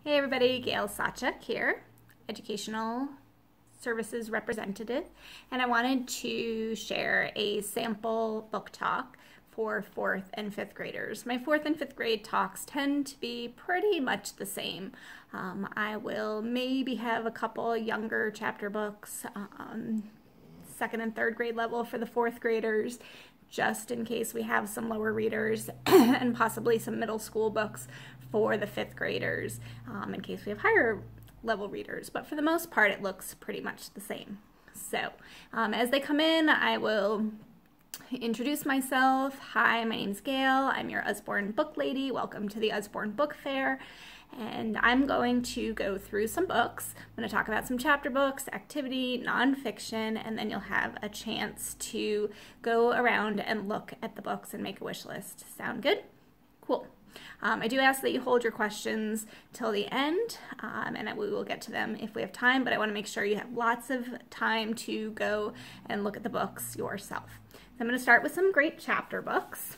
Hey everybody, Gail Sachek here, Educational Services Representative, and I wanted to share a sample book talk for 4th and 5th graders. My 4th and 5th grade talks tend to be pretty much the same. I will maybe have a couple younger chapter books, 2nd and 3rd grade level for the 4th graders, just in case we have some lower readers, and possibly some middle school books for the 5th graders, in case we have higher level readers. But for the most part, it looks pretty much the same. So as they come in, I will introduce myself. Hi, my name's Gail. I'm your Usborne book lady. Welcome to the Usborne Book Fair. And I'm going to go through some books. I'm going to talk about some chapter books, activity, nonfiction, and then you'll have a chance to go around and look at the books and make a wish list. Sound good? Cool. I do ask that you hold your questions till the end, and we will get to them if we have time, but I want to make sure you have lots of time to go and look at the books yourself. So I'm going to start with some great chapter books.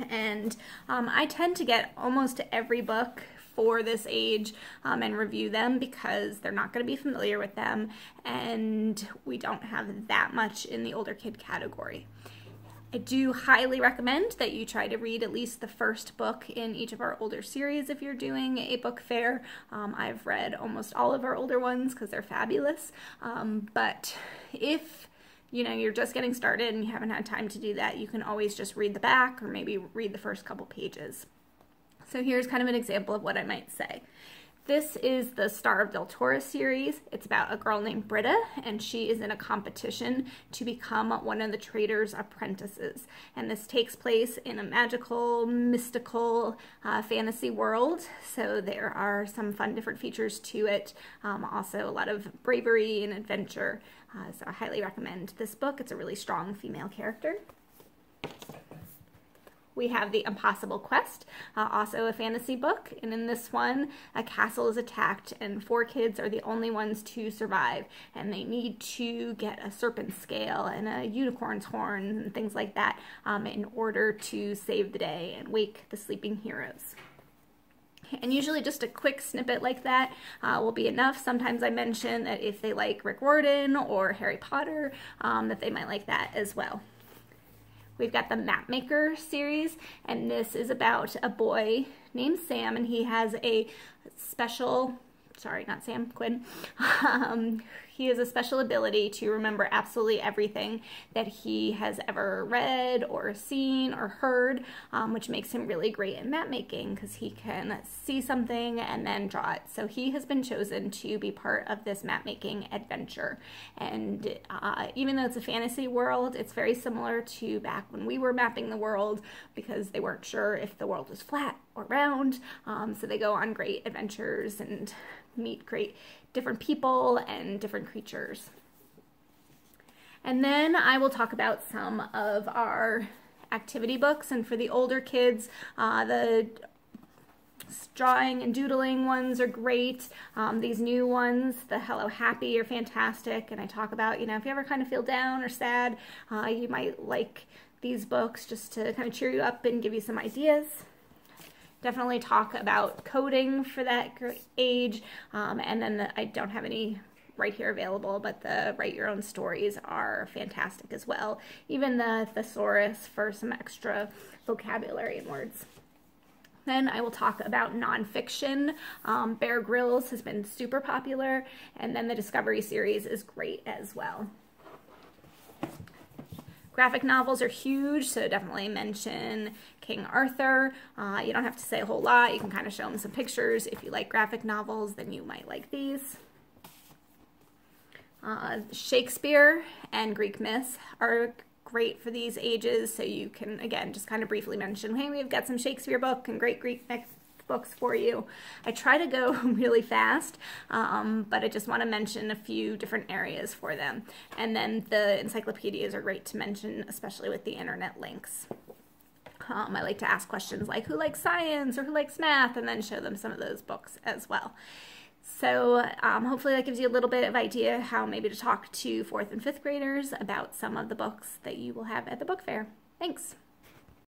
And I tend to get almost every book for this age and review them because they're not going to be familiar with them, and we don't have that much in the older kid category. I do highly recommend that you try to read at least the first book in each of our older series if you're doing a book fair. I've read almost all of our older ones because they're fabulous, but if you're just getting started and you haven't had time to do that, you can always just read the back or maybe read the first couple pages. So here's kind of an example of what I might say. This is the Star of Del Toro series. It's about a girl named Britta, and she is in a competition to become one of the trader's apprentices. And this takes place in a magical, mystical fantasy world. So there are some fun different features to it. Also a lot of bravery and adventure. So I highly recommend this book. It's a really strong female character. We have The Impossible Quest, also a fantasy book, and in this one, a castle is attacked and 4 kids are the only ones to survive, and they need to get a serpent scale and a unicorn's horn and things like that in order to save the day and wake the sleeping heroes. And usually just a quick snippet like that will be enough. Sometimes I mention that if they like Rick Riordan or Harry Potter, that they might like that as well. We've got the Mapmaker series, and this is about a boy named Sam, and he has a special, sorry, not Sam, Quinn. He has a special ability to remember absolutely everything that he has ever read or seen or heard, which makes him really great at map making because he can see something and then draw it. So he has been chosen to be part of this map making adventure. And even though it's a fantasy world, it's very similar to back when we were mapping the world because they weren't sure if the world was flat or round. So they go on great adventures and meet great different people and different creatures. And then I will talk about some of our activity books, and for the older kids, the drawing and doodling ones are great. These new ones, the Hello Happy, are fantastic, and I talk about, if you ever kind of feel down or sad, you might like these books just to kind of cheer you up and give you some ideas. Definitely talk about coding for that age, and then I don't have any right here available, but the Write Your Own Stories are fantastic as well. Even the thesaurus for some extra vocabulary and words. Then I will talk about nonfiction. Bear Grylls has been super popular, and then the Discovery series is great as well. Graphic novels are huge, so definitely mention King Arthur. You don't have to say a whole lot. You can kind of show them some pictures. If you like graphic novels, then you might like these. Shakespeare and Greek myths are great for these ages, so you can, again, just kind of briefly mention, hey, we've got some Shakespeare book and great Greek myths books for you. I try to go really fast, but I just want to mention a few different areas for them. And then the encyclopedias are great to mention, especially with the internet links. I like to ask questions like who likes science or who likes math, and then show them some of those books as well. So hopefully that gives you a little bit of idea how maybe to talk to 4th and 5th graders about some of the books that you will have at the book fair. Thanks.